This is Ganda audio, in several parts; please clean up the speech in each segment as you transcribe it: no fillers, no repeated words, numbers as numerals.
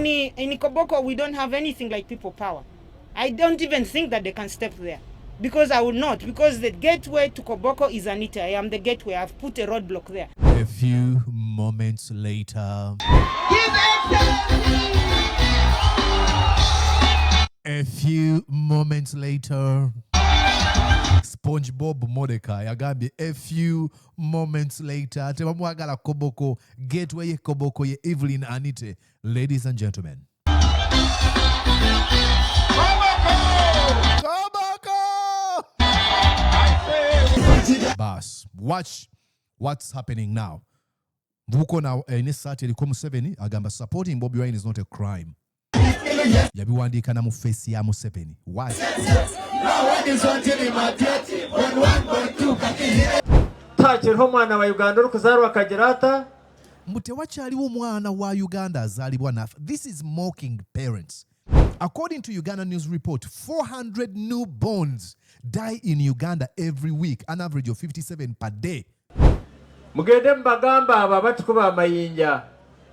In Koboko, we don't have anything like people power. I don't even think that they can step there. Because I will not. Because the gateway to Koboko is Anita. I am the gateway. I've put a roadblock there. A few moments later. A few moments later. SpongeBob Mordecai agambye a few moments later tebamwagala Koboko gateway ye Koboko ye Evelyn Anite. Ladies and gentlemen, Koboko! Bas, watch what's happening now. Buko na inesati eliko Museveni agamba supporting Bobi Wine is not a crime. Yabiwandika na mu face ya Museveni. Why? Tachiriho mwana wa Uganda urukuzarwa kagerata Mutewachaliwo mwana wa Uganda azalibwa nafa. This is mocking parents. According to Uganda News Report, 400 newborns die in Uganda every week, an average of 57 per day. Mugende mbagamba aba batukuba amayinja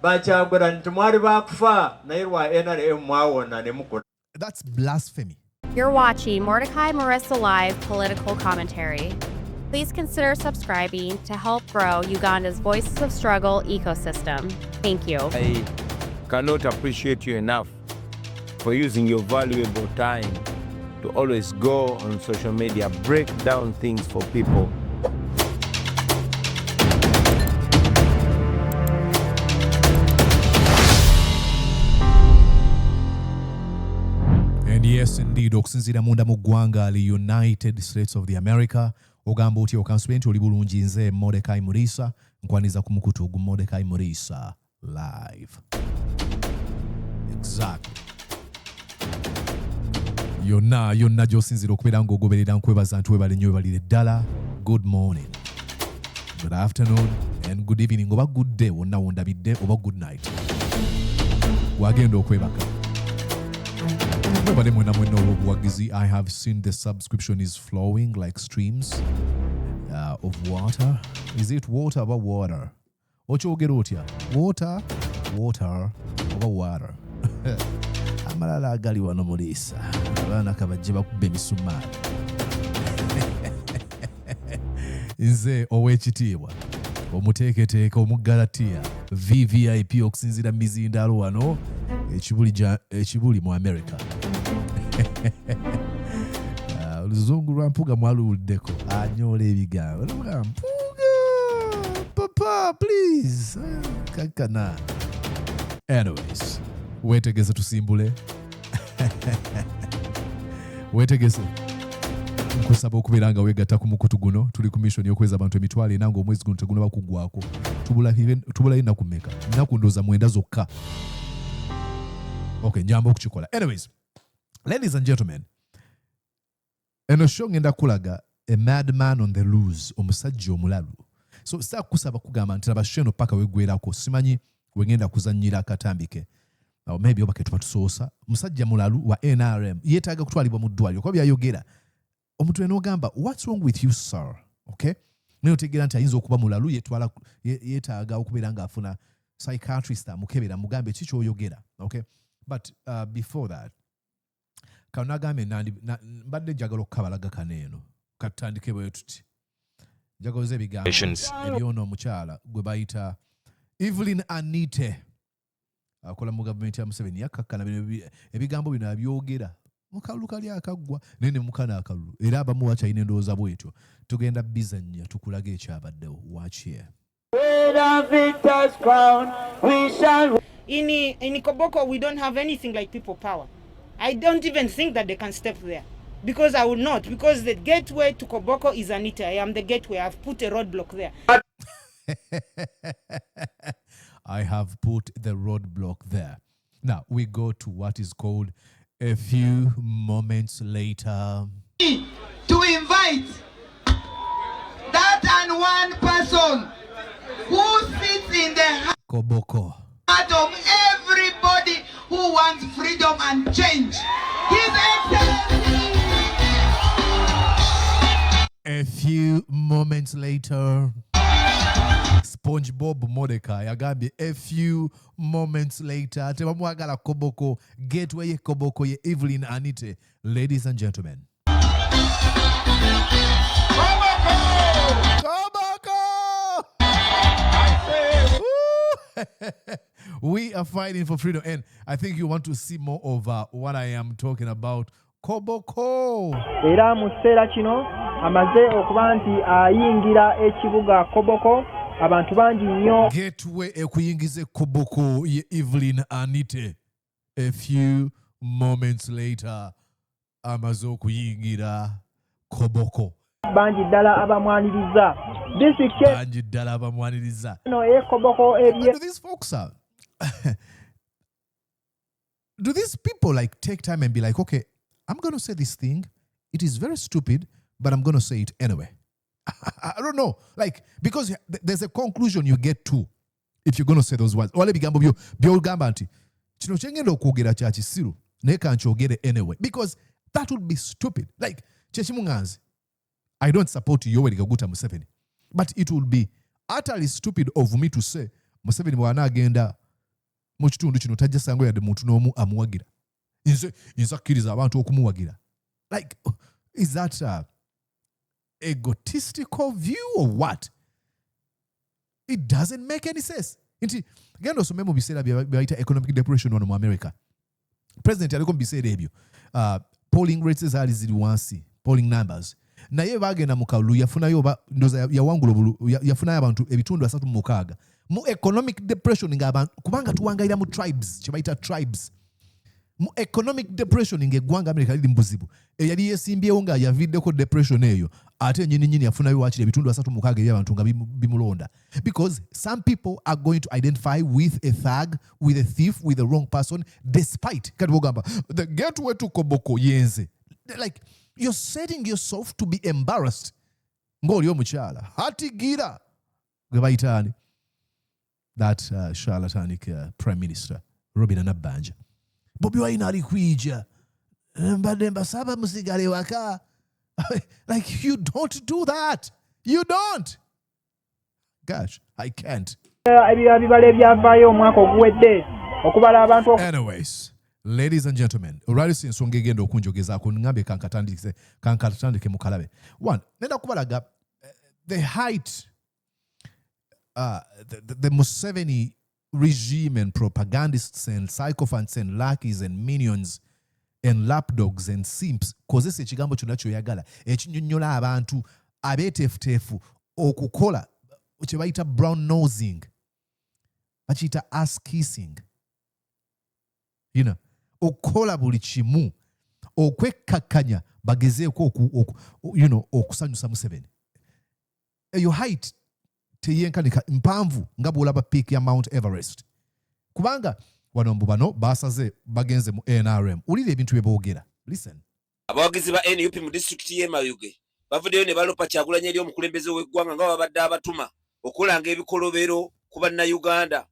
bakyagura nti mwali bakufa naye lwa NRM mwawona ne mukula. That's blasphemy. You're watching Mordecai Marissa Live Political Commentary. Please consider subscribing to help grow Uganda's Voices of Struggle ecosystem. Thank you. I cannot appreciate you enough for using your valuable time to always go on social media, break down things for people. And yes, indeed, okusinzira munda mu ggwanga li United States of the America, ogamba oti okansulinti oli bulungi nze Mordecai Murisa, nkwaniza ku mukutu gu Mordecai Murisa live. Exactly. Yonna gy'osinzira okubeera ng'ogoberera nkwebaza nti webale nnyo webalire ddala. Good morning, good afternoon and good evening oba good day wonna wondabidde oba good night. Wagenda okwebaka. I have seen the subscription is flowing like streams of water. Is it water or water? Ochogera otya? Water or water? Amalala agali wano Mulisa. Abaana kabajje bakubba emisumaali. Nze ow'ekitiibwa omuteeketeeka omuggalatiya VVIP okusinziira mizindaalo wano ekibuli mu America. Oluzungu lwa mpuga mwaluwuddeko anyoola ebigambo. Mpuga papa please kankana. Anyways, weetegese tusimbule. Weetegese nkusaba okubeera nga weegatta ku mukutu guno. Tuli ku mission y'okweza abantu emitwalo ena ng'omwezi guno tegunaba kuggwako. Tubula ennaku mmeka? Ennaku ndowooza 9 zokka. Okay, njamba okukikola. Anyways, ladies and gentlemen, eno show ngenda kulaga a madman on the loose, omusajja omulalu. So saa kusaba kugamba nti laba show eno paka wegwerako. Simanyi wengenda kuzannyira akatambike. Maybe oba ketuba tusoosa. Musajja mulalu wa NRM yeetaaga kutwalibwa mu ddwaliro. Kuba byayogera omuntu n'ogamba what's wrong with you sir? Okay, n'otegeera nti ayinza okuba mulalu yeetaaga okubeera ng'afuna psychiatrist amukebera mugambe ki ky'oyogera. Okay, but before that kanagambe mbadde njagala okukabalaga kaneeno katutandike bwe tuti njagala ebigambo ebyono omukyala gwe bayita Evelyn Anite akola mu gavumenti ya Museveni yakkakkana ebigambo bino abyogera mukalulu kali akaggwa nene mukana akalulu era abamu wakyalina endowooza bwetyo. Tugenda bizannya tukulaga ekyabaddewo. Watch here. In Koboko, we don't have anything like people power. I don't even think that they can step there. Because I will not. Because the gateway to Koboko is Anita. I am the gateway. I've put a roadblock there. I have put the roadblock there. Now, we go to what is called a few moments later. To invite that and one person who sits in the Koboko. heart of everybody who wants freedom and change. His Excellency. A few moments later, SpongeBob Mordecai agambye a few moments later tebamwagala Koboko gateway ye Koboko ye Evelyn Anite. Ladies and gentlemen, Koboko! We are fighting for freedom, and I think you want to see more of what I am talking about. Koboko. Era mu kiseera kino amaze okuba nti ayingira ekibuga Koboko, abantu bangi nnyo. Gateway ekuyingize Koboko ye Evelyn Anite. A few moments later, amaze okuyingira Koboko. Bangi ddala abamwaniriza. Bangi ddala abamwaniriza. No Koboko ebye. Do these folks do these people like take time and be like, okay, I'm going to say this thing. It is very stupid, but I'm going to say it anyway. I don't know. Like, because there's a conclusion you get to if you're going to say those words. Wale bigambo byogamba nti kino kyengenda okwogera kya kisiru naye kankyogere anyway. Because that would be stupid. Like, kyekimunganzi, I don't support Yoweri Kaguta Museveni. But it would be utterly stupid of me to say Museveni bw'anaagenda mu kitundu kino tajja sango yadde muntu n'omu amuwagira. Nze akkiriza abantu okumuwagira. Like, is that egotistical view or what? It doesn't make any sense. Nti genda osome mu biseera byayita economic depression wano mu America. President aliko mu biseera ebyo. Polling rates zaali ziri wansi. Polling numbers. Naye bagenda mu kalulu yafunayo yafunayo abantu ebitundu 36 mu economic depression kubanga tuwangaira mu tribes kyebayita tribes. Mu economic depression ng'eggwanga America liri mu buzibu eyali yeesimbyewo nga yaviddeko depression eyo ate nyini yafunayo wakiri ebitundu 36 eby'abantu nga bimulonda. Because some people are going to identify with a thug, with a thief, with the wrong person, despite kati bogamba the gateway to Koboko yenze. Like, you're setting yourself to be embarrassed. Ng'oli omukyala hatigira gwe bayitaani that charlatanic prime minister Robin Nabbanja. Bobi Wine ali kwija mbadde mbasaba musigale waka. Like, you don't do that. You don't. Gosh, I can't. Ebibala ebyavaayo omwaka oguwedde okubala abantu. Anyways, ladies and gentlemen, olwalisi ensonga egenda okunjogezaako ngambye kankatandike mukalabe. One, nenda kubalaga the height, the Museveni regime and propagandists and sycophants and lackeys and minions and lapdogs and simps kozesa ekigambo kyonna kyoyagala ekinyonnyola abantu abeeteefuteefu okukola kye bayita brown nosing, bakiyita ass kissing, you know, okukola buli kimu okwekkakkanya bagezeeko okusanyusa Museveni. Eyo height teyenkanika mpanvu nga bw'olaba peak ya Mount Everest. Kubanga wano mbu bano basaze bagenze mu NRM. Ulira ebintu bye boogera. Listen. Abawagizi ba NUP mu disitulikiti y'e Mayuge bavuddeyo ne balopa Kyagulanyi eri omukulembeze w'eggwanga nga babadde abatuma okulanga ebikolobero ku bannayuganda.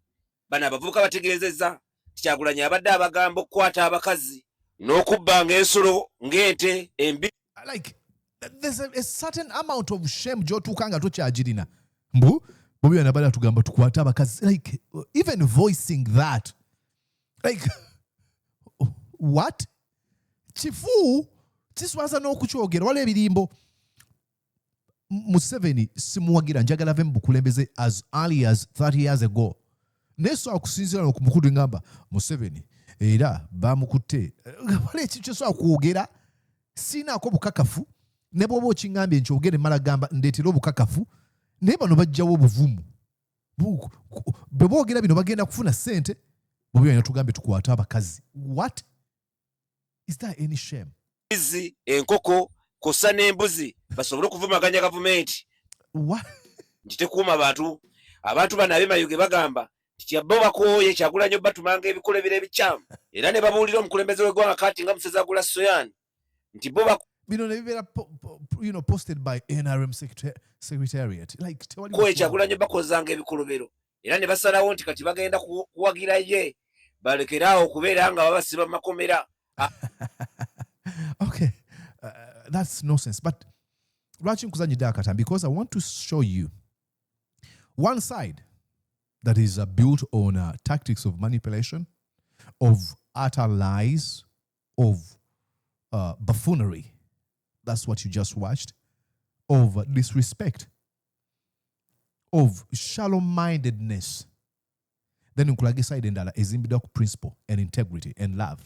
Bano abavubuka bategeezezza Kyagulanyi abadde abagamba okukwata abakazi n'okubbanga ensolo ng'ente embi. Like, there's a certain amount of shame gy'otuuka nga tokyagirina. Mbu Bobi Wine abadde atugamba tukwate abakazi. Like, even voicing that, like, what? Kifu kiswaza n'okukyogera wala ebirimbo. Museveni simuwagira njagala ave mu bukulembeze as early as 30 years ago. Neso akusinzira n'okumukudu ngamba Museveni era bamukutte. Wala ekyo kyosobola kwogera sinaako bukakafu ne bw'oba okingambye nkyogere mala gamba ndeetera obukakafu. Naye bano bajjawo obuvumu. Bwe boogera bino bagenda kufuna ssente. Bobi Wine tugambye tukwate abakazi. What? Is there any shame? Enkoko kosa n'embuzi basobole okuvumaganya gavumenti. What? Nti tekuuma abantu bano ab'e Mayuge bagamba kyabbo bakooye Kyagulanyi batumanga ebikolebero ebikyamu era ne babuulira omukulembeze w'eggwanga kati nga Musezagula Soyani nti bo bino ne bibeera posted by NRM secretariat. Like, koye Kyagulanyi bakozanga ebikolobero era ne basalawo nti kati bagenda kuwagira ye balekeraawo okubeera nga babasiba mu makomera. Okay, that's nonsense. But lwaki nkuzanyidde akatambi? Because I want to show you One side that is built on tactics of manipulation, of utter lies, of buffoonery. That's what you just watched. Of disrespect, of shallow-mindedness. Then nkulage side endala ezimbidwa ku principle and integrity and love.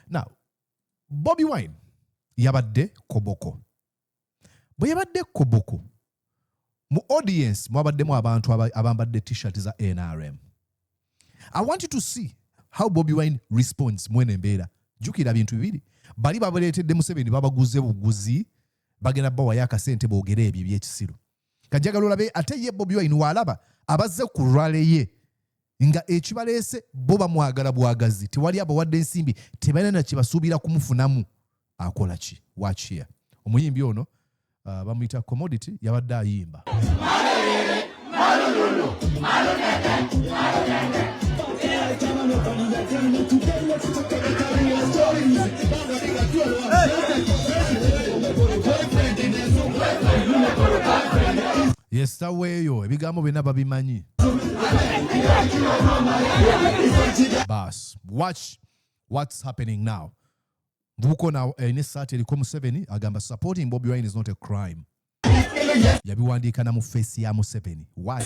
Now, Bobi Wine yabadde Koboko. Bwe yabadde Koboko, mu audience mwabaddemu abantu abambadde T-shirts za NRM. I want you to see how Bobi Wine responds mwene embeera. Jukira bintu bibiri. Bali babaleetedde Museveni babaguze buguzi bagenda bawayo akasente boogere ebyo ebyekisiru. Kajjagala olabe ate ye Bobi Wine walaba abazze ku rwale ye nga ekibaleese bo bamwagala bwagazi. Tewali abawadde ensimbi, tebalina na kibasuubira kumufunamu. Akola ki? Watch here. Omuyimbi ono bamuyita Commodity yabadde ayimba. Yes, taweeyo ebigambo byonna babimanyi. Bas, watch what's happening now. Buko na esaati eriko Museveni agamba supporting Bobi Wine is not a crime. Yabiwandiika na mu face ya Museveni. Why?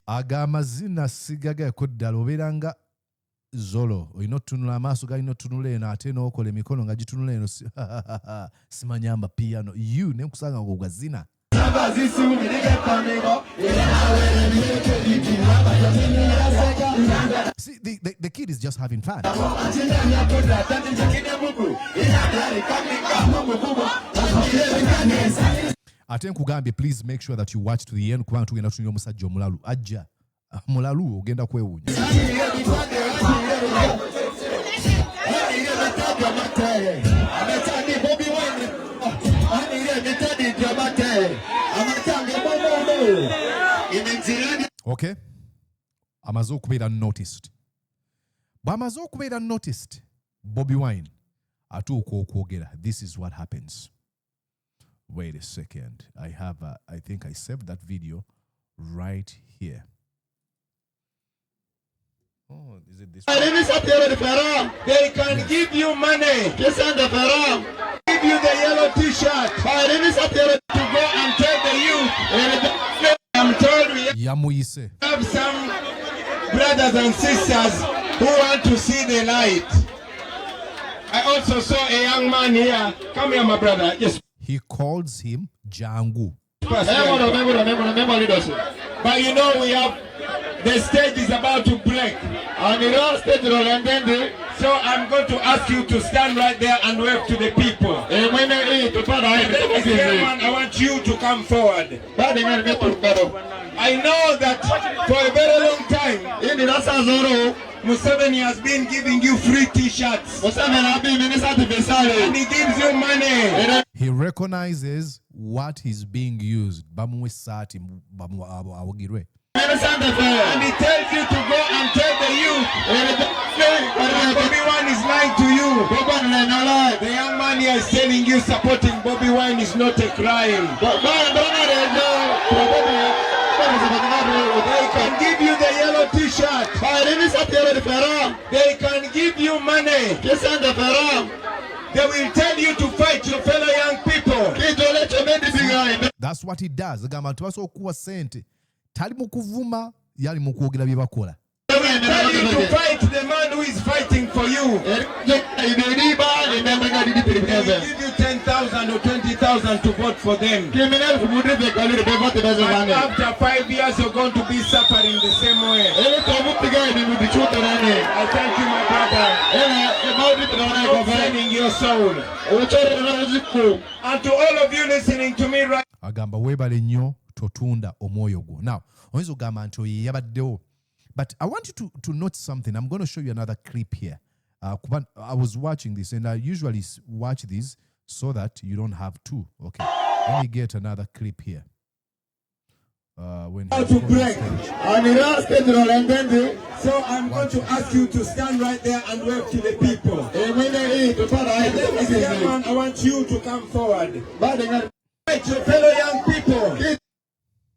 Agamba zina sigagako ddala obeera nga Zolo, olina otunula amaaso galina otunula eno ate n'okola emikono nga gitunula eno simanyamba piano. You ne nkusanga nga zina. See, the kid is just having fun. Ate nkugambye, please make sure that you watch to the end kubanga tugenda tunywa omusajja omulalu. Ajja. Mulalu ogenda kwewuunya. Okay. Amaze okubeera noticed. Bw'amaze okubeera noticed, Bobi Wine atuuka okwogera. This is what happens. Wait a second. I think I saved that video right here. Oh, is it this one? They can give you money. Give you the yellow T-shirt. To go and tell the youth. I'm told we have some brothers and sisters who want to see the light. I also saw a young man here. Come here, my brother. Yes. He calls him Jangu. But you know we have the stage is about to break. So I'm going to ask you to stand right there and wave to the people. I want you to come forward. I know that for a very long time, Museveni has been giving you free T-shirts. And he gives you money. He recognizes what is being used. And he tells you to go and tell the youth Bobi Wine is lying to you. The young man here is telling you supporting Bobi Wine is not a crime. They can give you the yellow T-shirt. They can give you money. They will tell you to fight your fellow young people. That's what he does. Agamba nti basobola okuwa sente. Tali mu kuvuma, yali mu kwogera bye bakola. They will tell you to fight the man who is fighting for you. They will give you 10,000 or 20,000 to vote for them. And after 5 years, you're going to be suffering the same way. I thank you, my brother, for sending your soul. And to all of you listening to me right now. Agamba webale nnyo totunda omwoyo gwo. Now, oyinza ogamba nti oyo yabaddewo. But I want you to note something. I'm going to show you another clip here. I was watching this, and I usually watch this so that you don't have to. Okay, let me get another clip here. When to break, and So I'm going to ask you to stand right there and wave to the people. I want you to come forward. Right, your fellow young people.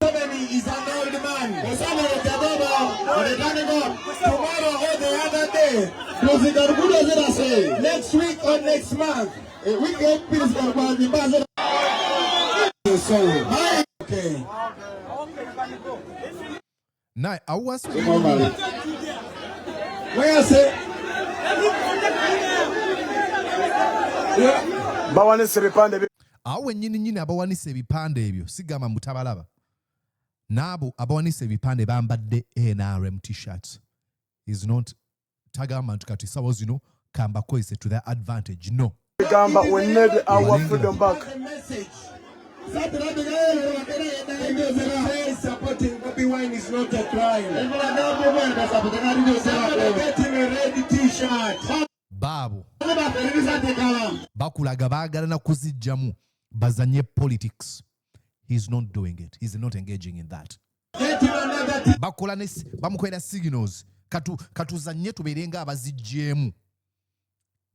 Museveni is an old man. Tomorrow or the other day. Next week or next month. Okay. Now, I was Where I say? awo nyini abawanise ebipande ebyo sigamba mutabalaba n'abo abawanise ebipande bambadde NRM T-shirts is not tagama nti kati sawa zino kamba koise to their advantage. No, gamba we need our freedom back. Supporting Bobi Wine is not a crime. Getting a red T-shirt. baabo bakulaga baagala na kuzijjamu bazanye politics. He's not doing it. He's not engaging in that. Bakola ne bamukwera signals katuzanye tuberenga abazijjemu.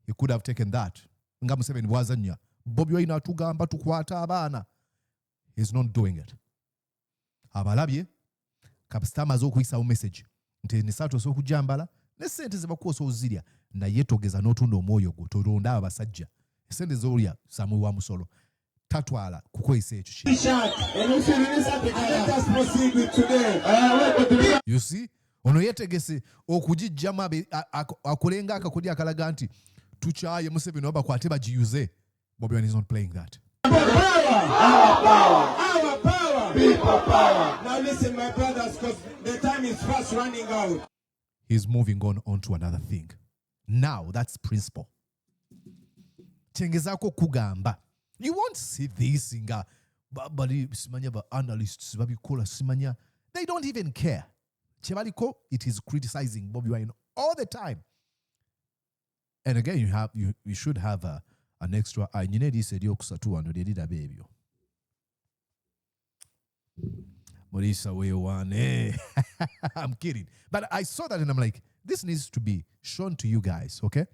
He could have taken that. Nga Museveni bwazanya Bobi Wine atugamba tukwata abaana. He's not doing it. Abalabye kapsita amaze okuyisawo message nti nisatu okujambala ne sente zebakuosa ozirya naye togeza n'otunda omwoyo gwo tolonda abasajja sente z'olya samwe wa musolo tatwala kukoyisa ekyo. You see, ono yetegese okugijjamu akolenga akakodya akalaga nti tukyaye Museveni oba kwate bagiyuze. Bobi Wine is not playing that. Our power, people power. Now listen, my brothers, because the time is fast running out. He's moving on to another thing. Now, that's principle. Chengezako kugamba. You won't see this in bali simanya ba analysts babikola simanya. They don't even care. Chebaliko, it is criticizing Bobi Wine all the time. And again, you should have an extra eye. You need this kusatu and they did a baby. Morisa way one. I'm kidding. But I saw that and I'm like, this needs to be shown to you guys, okay?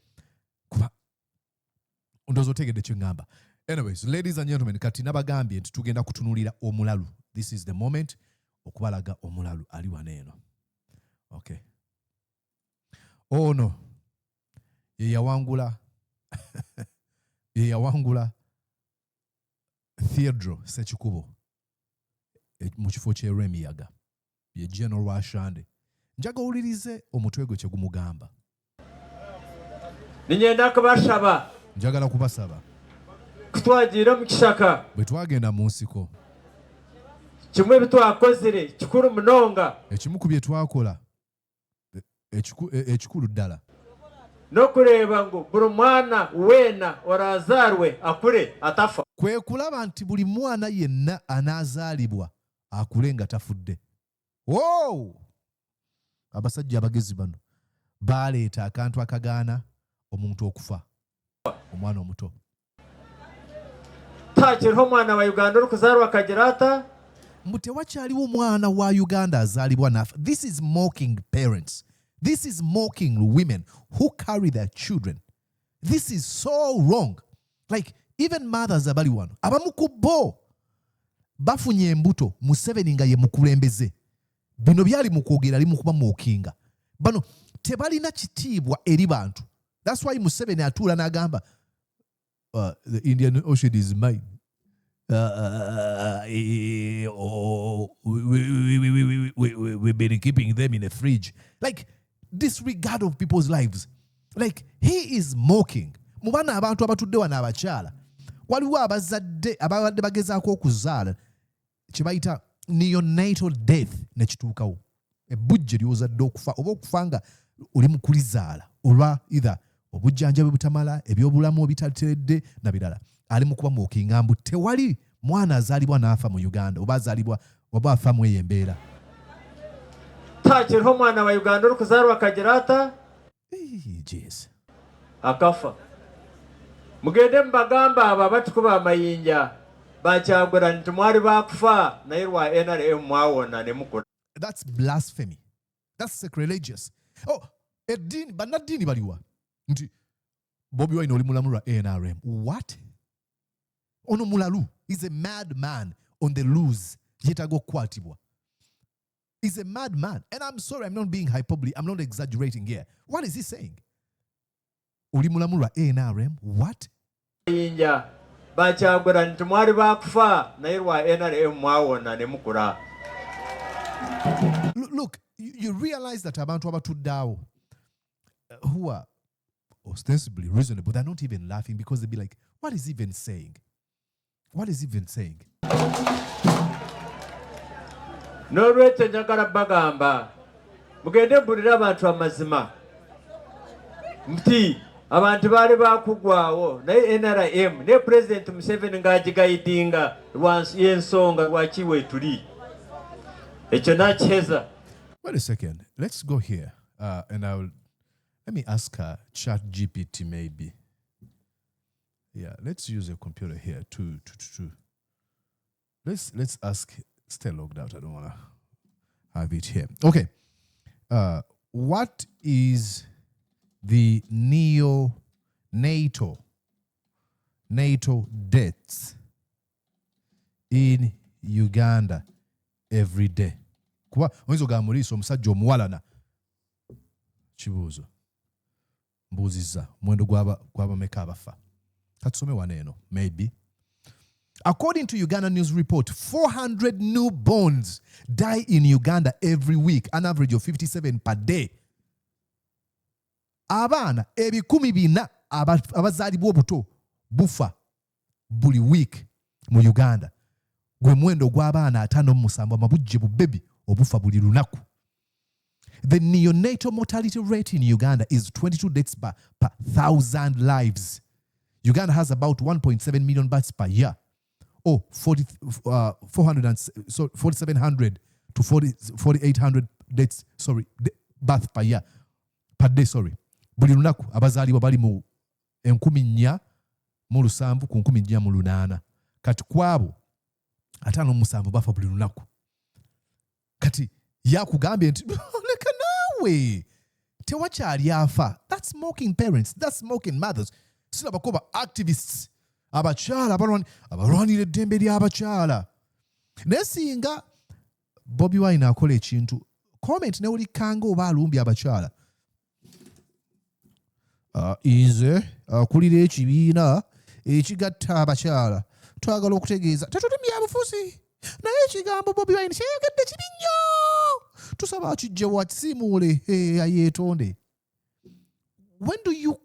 Anyways, ladies and gentlemen, katina bagambye nti tugenda kutunulira omulalu. This is the moment okubalaga omulalu ali waneeno. Okay. Oh no. Ye yawangula Theodro Sechikubo mu kifo ky'Eremiyaga ye General Ashande. Njaga owulirize omutwe gwe kye gumugamba. Ninyenda kubasaba. Njagala kubasaba. Kutwagira mu kishaka. Bwe twagenda mu nsiko. Kimwe bitwakozere kikuru munonga. Ekimu ku bye twakola ekikulu ddala. Nokureba ngo buli mwana wena orazarwe akure atafa. Kwe kulaba nti buli mwana yenna anaazaalibwa akule nga tafudde. Wow! Abasajja abagezi bano baleeta akantu akagaana omuntu okufa. Omwana omuto. Takiriho omwana wa Uganda olukuzaalwa akagira ata? Mutewakyaliwo omwana wa Uganda azaalibwa nafa. This is mocking parents. This is mocking women who carry their children. This is so wrong. Like, even mothers abali wano. Abamu ku bo bafunye embuto Museveni nga ye mukulembeze. Bino byali mu kwogera ali mu kuba mockinga. Bano tebalina kitiibwa eri bantu. That's why Museveni atuula n'agamba the Indian Ocean is mine. We've been keeping them in a fridge. Like, disregard of people's lives. Like, he is mocking. Mubana abantu abatudde wana abakyala. Waliwo abazadde abadde bagezaako okuzaala kyebayita neonatal death ne kituukawo. Ebujje ly'ozadde okufa oba okufanga oli mu kulizaala olwa either obujjanjabi butamala ebyobulamu obitateredde na birala. Ali mu kuba mockinga mbu tewali mwana azaalibwa n'afa mu Uganda oba azaalibwa oba afa mu eyo embeera. Takiriho omwana wa Uganda olukuzaalwa akagira ata? Jeez. Akafa. Mugende mbagamba abo abatukuba amayinja bakyagula nti mwali bakufa naye lwa NRM mwawona ne mukula. That's blasphemy. That's sacrilegious. Oh, edini banadini baliwa. Nti Bobi Wine oli mulamula NRM. What? Ono mulalu is a mad man on the loose. Yetago kwatibwa. He's a mad man. And I'm sorry, I'm not being hyperbole. I'm not exaggerating here. What is he saying? Oli mulamula NRM. What? Inja bachagura ntumwari bakufa nairwa NRM mwawona nemukura. Look, you realize that abantu abatuddawo who are ostensibly reasonable, they're not even laughing because they'll be like, what is he even saying? What is he even saying? Norwete njagala bagamba mugende bulira abantu amazima mti abantu bali bakugwawo naye NRM ne President Museveni ng'agigayidinga y'ensonga lwaki weetuli ekyo nakyeza. Wait a second. Let's go here. And let me ask ChatGPT maybe. Yeah, let's use a computer here to let's ask. Still logged out. I don't want to have it here. Okay. What is the neonatal deaths in Uganda every day? Kuba oyinza gamuliisa omusajja omuwalana kibuuzo mbuuzizza muwendo gw'abameka abafa katusome wano eno maybe. According to Uganda News Report, 400 newborns die in Uganda every week, an average of 57 per day. Abaana ebikumi bina abazaalibwa obuto bufa buli week mu Uganda. Gwe mwendo gw'abaana 57 amabujje bubebi obufa buli lunaku. The neonatal mortality rate in Uganda is 22 deaths per 1,000 lives. Uganda has about 1.7 million births per year. 4,700 to 4,800 deaths, birth per year, per day, Buli lunaku abazaalibwa bali mu 4,700 ku 4,800. Kati kwabo 57 bafa buli lunaku. Kati yakugambye nti leka nawe tewakyali afa. That's mocking parents. That's mocking mothers. Silabakoba activists. Abakyala abalwanira eddembe ly'abakyala. Naye singa Bobi Wine akola ekintu, comment ne ulikanga oba alumbye abakyala. Nze akulira ekibiina ekigatta abakyala. Twagala okutegeeza tetuli byabufuzi. Naye ekigambo Bobi Wine kyeyogedde kibi nnyo. Tusaba akijjewo akisiimuule ayeetonde. When do you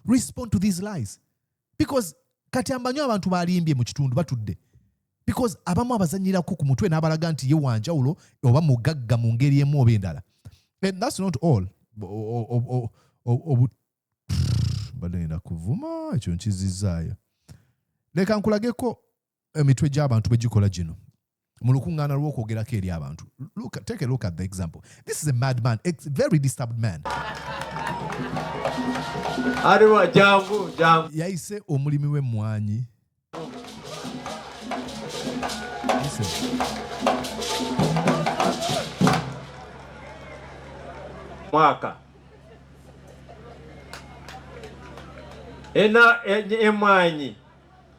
respond to these lies? Because kati ambanyo abantu balimbye mu kitundu batudde. Because abamu abazanyirako ku mutwe n'abalaga nti ye wanjawulo oba mugagga mu ngeri emu oba endala. And that's not all. Badenda kuvuma ekyo nkizizaayo. Leka nkulageko emitwe gy'abantu bwe gikola gino. Mu lukuŋŋaana lw'okwogerako eri abantu. Take a look at the example. This is a madman, a very disturbed man. Ariwa jangu. Yayise omulimi w'emmwanyi. Mwaka. Emmwanyi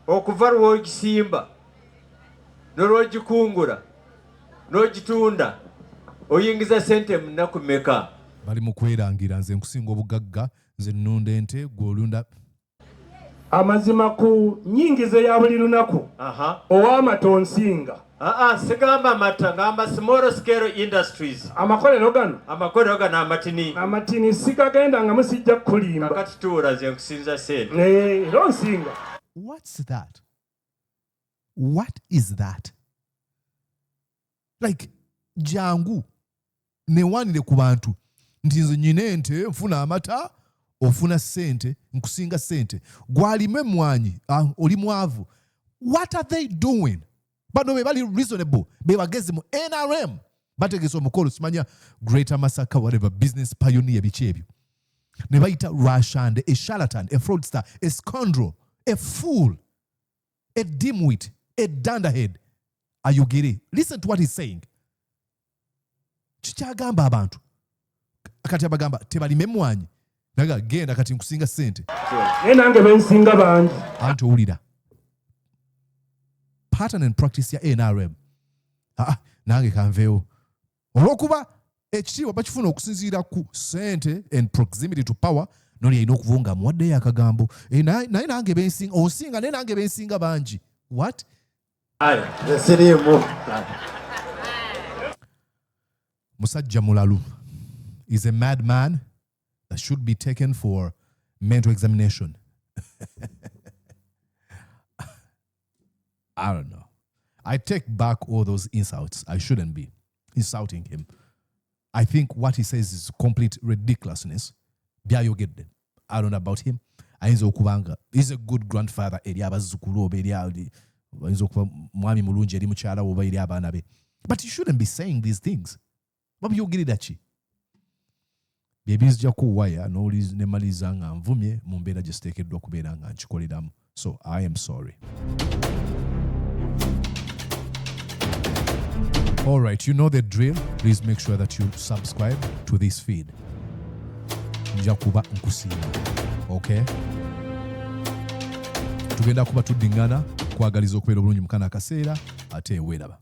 okuva lw'ogisimba n'olw'ogikungula n'ogitunda oyingiza sente mu nnaku mmeka? Bali mu kwerangira nze nkusinga obugagga nze nnunda ente gw'olunda. Amazima ku nyingiza ya buli lunaku ow'amata onsinga. Sigamba mata ngamba small scale industries. Amakolero gano amatini sikagenda nga musijja kulimba. Kakati tuula nze nkusinza sente. Era onsinga. What's that? What is that? Like jangu newanire ku bantu nti nze nyina ente nfuna amata ofuna sente nkusinga sente gwalime emmwanyi oli mwavu. What are they doing? Bano be bali reasonable be bagezi mu NRM bategese omukolo simanya Greater Masaka whatever business pioneer biki ebyo ne bayita Rashande, a charlatan, a fraudster, a scoundrel, a fool, a dimwit, a dunderhead. Are you getting? Listen to what he's saying. Chichagamba abantu Kati abagamba tebalime mmwanyi. Naga genda kati nkusinga sente. Nange bensinga bangi. Anti owulira. Pattern and practice ya NRM. Nange kanveewo. Olw'okuba ekitiibwa bakifuna okusinziira ku sente and proximity to power, noli alina okuvunga muwaddeyo akagambo. Naye nange bensinga, onsinga naye nange bensinga bangi. What? Musajja mulalu is a madman that should be taken for mental examination. I don't know. I take back all those insults. I shouldn't be insulting him. I think what he says is complete ridiculousness. I don't know about him. He's a good grandfather. But he shouldn't be saying these things. So I am sorry. All right, you know the drill. Please make sure that you subscribe to this feed. Njakuba nkusima. Okay? Tugenda kuba tudingana kwagaliza okubeera obulungi mukana akaseera ate weeraba.